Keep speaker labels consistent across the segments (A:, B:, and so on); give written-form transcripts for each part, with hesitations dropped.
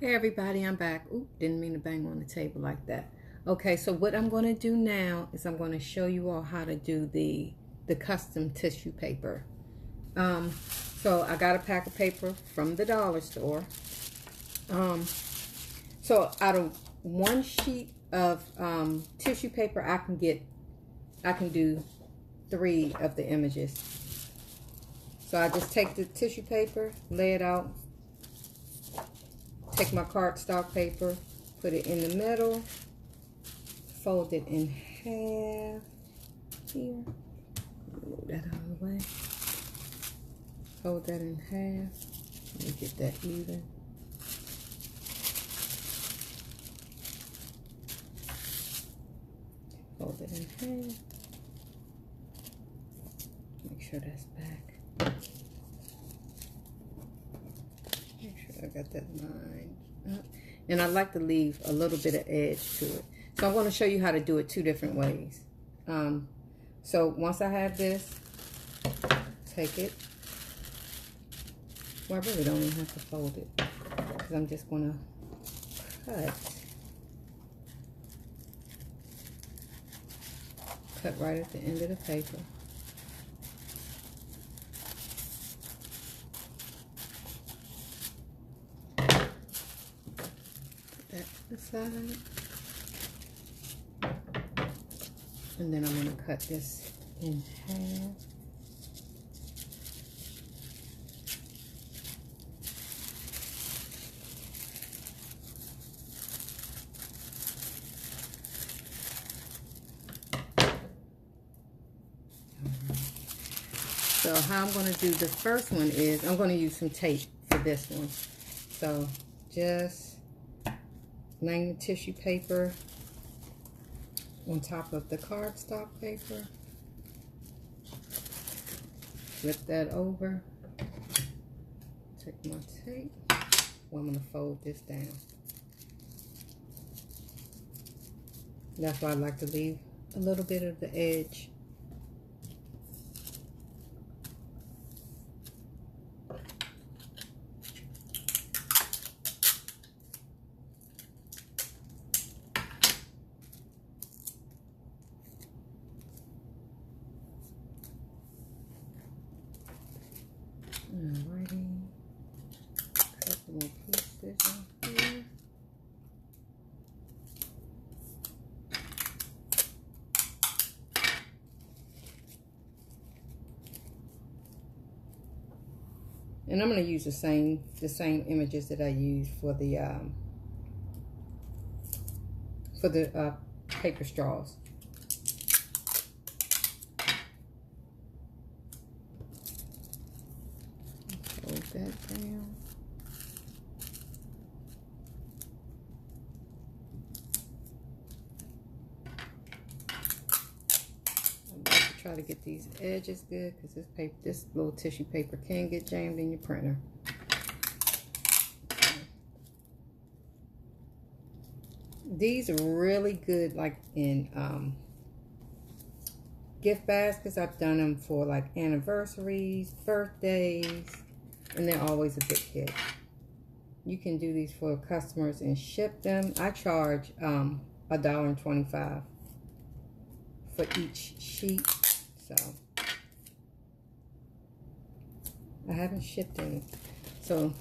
A: Hey everybody, I'm back. Oop, didn't mean to bang on the table like that. Okay, so what I'm going to do now is I'm going to show you all how to do the custom tissue paper. Um, so I got a pack of paper from the dollar store. So out of one sheet of tissue paper, I can do 3 of the images. So I just take the tissue paper, lay it out. Take my cardstock paper, put it in the middle, fold it in half here. Move that out of the way. Fold that in half. Let me get that even. Fold it in half. Make sure that's back. Make sure I got that lined up. And I like to leave a little bit of edge to it. So I'm going to show you how to do it 2 different ways. So once I have this, take it. Well, I really don't even have to fold it, because I'm just going to cut right at the end of the paper. Put that to the side. And then I'm going to cut this in half. So how I'm going to do the first one is I'm going to use some tape for this one. So just laying the tissue paper on top of the cardstock paper. Flip that over. Take my tape. Well, I'm going to fold this down. That's why I like to leave a little bit of the edge. Alrighty, couple more pieces on here. And I'm going to use the same images that I used for the paper straws. Fold that down. I'm going to try to get these edges good, because this little tissue paper can get jammed in your printer. These are really good, like in gift baskets. I've done them for like anniversaries, birthdays, and they're always a big hit. You can do these for customers and ship them. I charge $1.25 for each sheet, so I haven't shipped any. So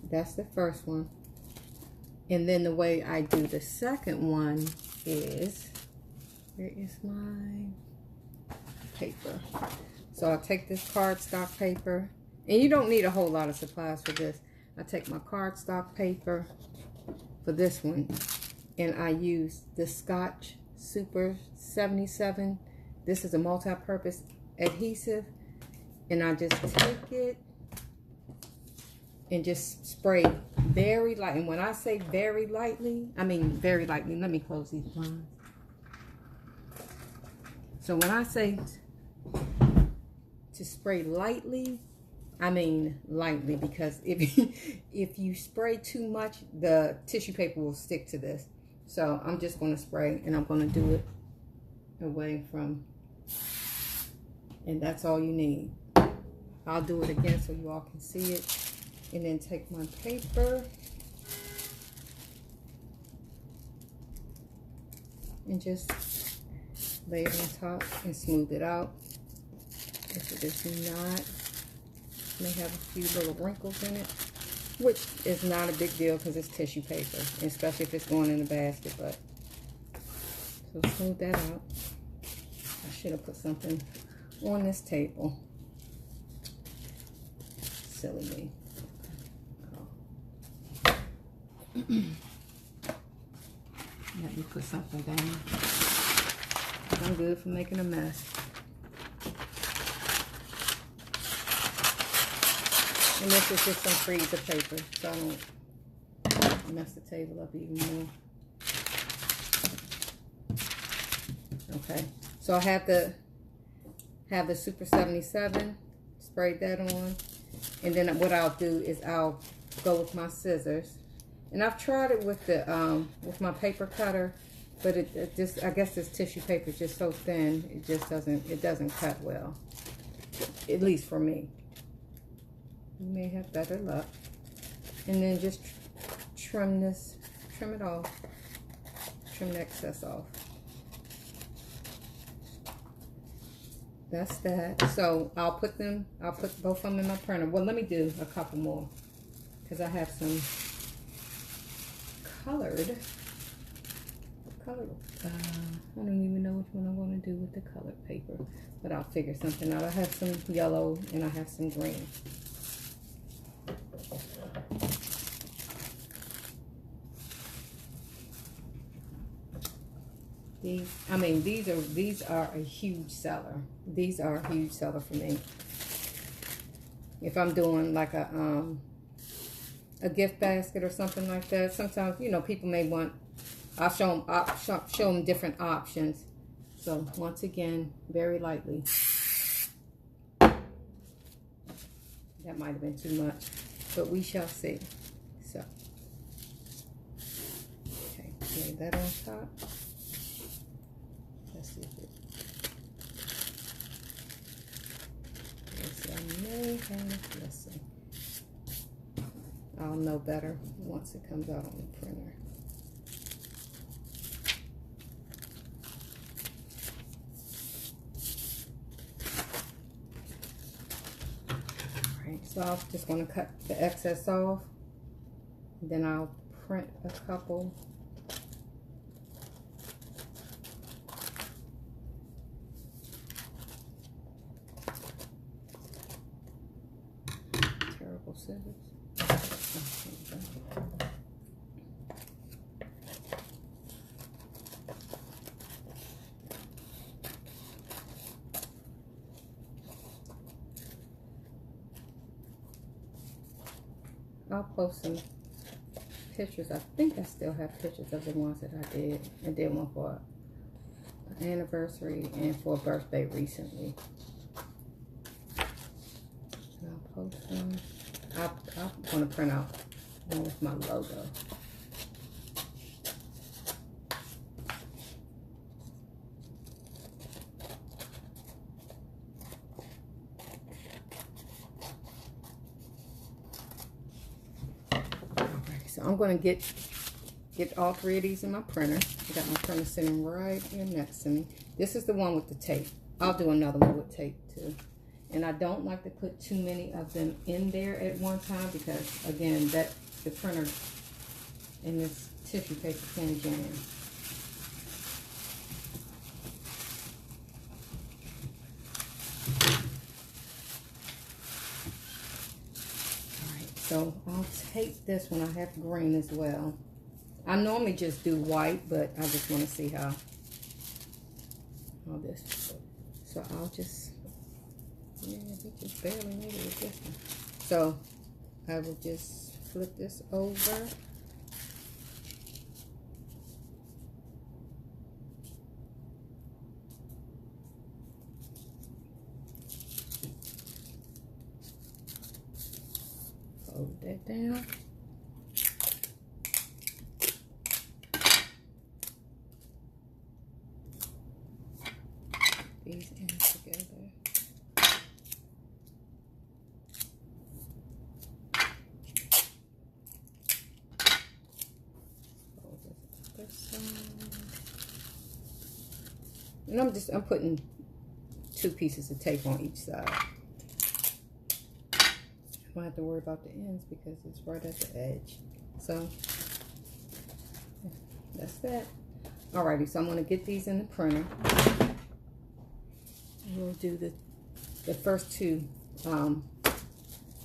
A: that's the first one. And then the way I do the second one is, where is my paper? So I'll take this cardstock paper, and you don't need a whole lot of supplies for this. I take my cardstock paper for this one, and I use the Scotch Super 77. This is a multi-purpose adhesive, and I just take it and just spray very light. And when I say very lightly, I mean very lightly. Let me close these blinds. So when I say to spray lightly, I mean lightly, because if you spray too much, the tissue paper will stick to this. So I'm just going to spray, and I'm going to do it away from, and that's all you need. I'll do it again so you all can see it. And then take my paper and just lay it on top and smooth it out. If it is not, it may have a few little wrinkles in it, which is not a big deal because it's tissue paper, especially if it's going in the basket. But so smooth that out. I should have put something on this table. Silly me. Let me put something down. I'm good for making a mess. And this is just some freezer paper, so I don't mess the table up even more. Okay, so I have the Super 77, sprayed that on, and then what I'll do is I'll go with my scissors. And I've tried it with my paper cutter, but it just, I guess this tissue paper is just so thin, it doesn't cut well. At least for me. You may have better luck. And then just trim it off. Trim the excess off. That's that. So I'll put both of them in my printer. Well, let me do a couple more, because I have some colored. I don't even know which one I'm going to do with the colored paper, but I'll figure something out. I have some yellow and I have some green. These are a huge seller. These are a huge seller for me. If I'm doing like a gift basket or something like that, sometimes, you know, people may want, I'll show them different options. So once again, very lightly. That might have been too much, but we shall see. So, okay, lay that on top. Let's see if it. Let's see. I'll know better once it comes out on the printer. Alright, so I'm just going to cut the excess off. Then I'll print a couple. Terrible scissors. I'll post some pictures. I think I still have pictures of the ones that I did. I did one for an anniversary and for a birthday recently. And I'll post them. I'm going to print out one with my logo. So I'm going to get all three of these in my printer. I got my printer sitting right here next to me. This is the one with the tape. I'll do another one with tape too. And I don't like to put too many of them in there at one time because, again, the printer and this tissue paper can jam. So I'll take this one. I have green as well. I normally just do white, but I just want to see how this. So I'll just, yeah, we just barely made it with this one. So I will just flip this over. Fold that down. These in together. Fold this side. And I'm putting 2 pieces of tape on each side. I don't have to worry about the ends because it's right at the edge. So that's that. Alrighty, so I'm going to get these in the printer. We'll do the first 2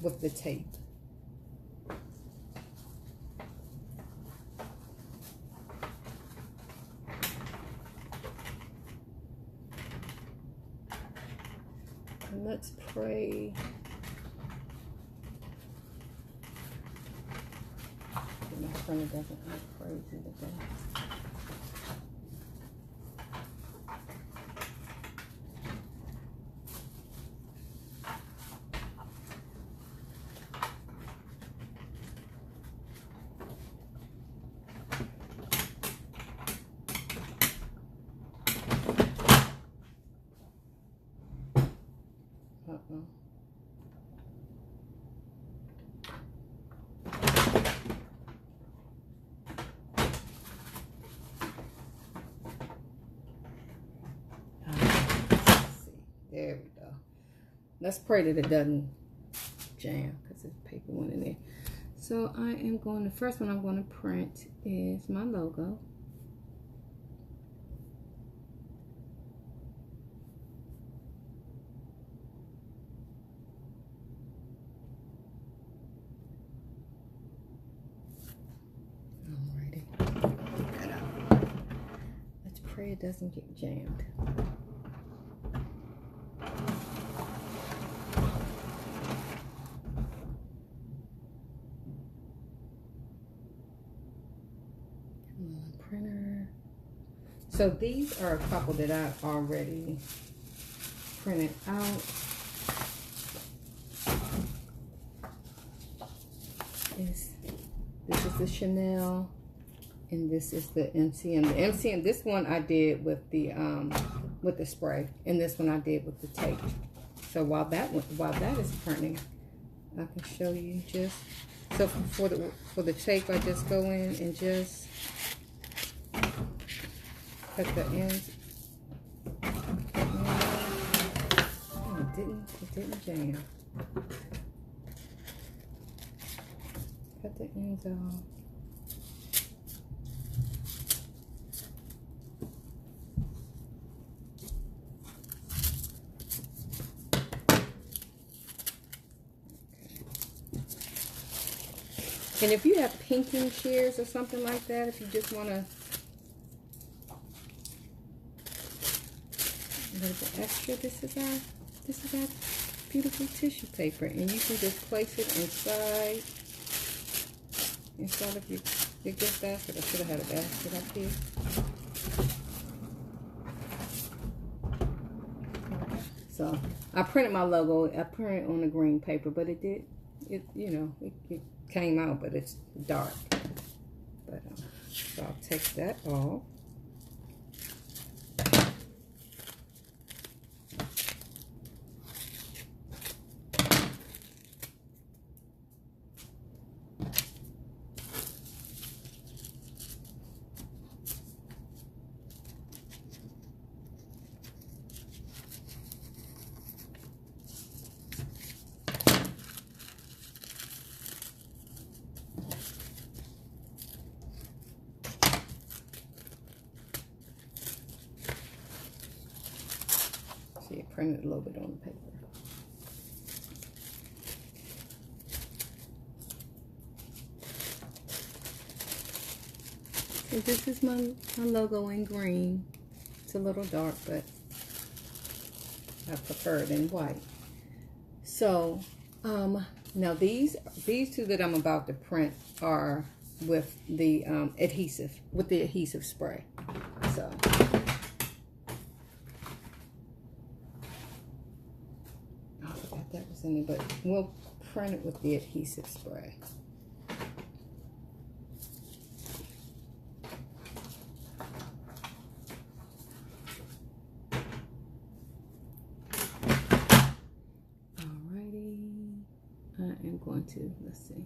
A: with the tape. And let's pray. My printer doesn't look crazy today. There we go. Let's pray that it doesn't jam because the paper went in there. So I am going, the first one I'm going to print is my logo. Alrighty. Get that out. Let's pray it doesn't get jammed. Printer. So these are a couple that I already printed out. This is the Chanel, and this is the MCM. The MCM, this one I did with the spray, and this one I did with the tape. So while that is printing, I can show you just. So for the tape, I just go in and just cut the ends. Oh, it didn't jam. Cut the ends off. And if you have pinking shears or something like that, if you just want to a little bit extra, this is our beautiful tissue paper, and you can just place it inside of your gift basket. I should have had a basket up here. So I printed my logo. I printed on the green paper, but it came out, but it's dark. But so I'll take that off. See, I printed a little bit on the paper. So this is my logo in green. It's a little dark, but I prefer it in white. So now these two that I'm about to print are with the adhesive spray. So I forgot that was in it, but we'll print it with the adhesive spray. I am going to, let's see.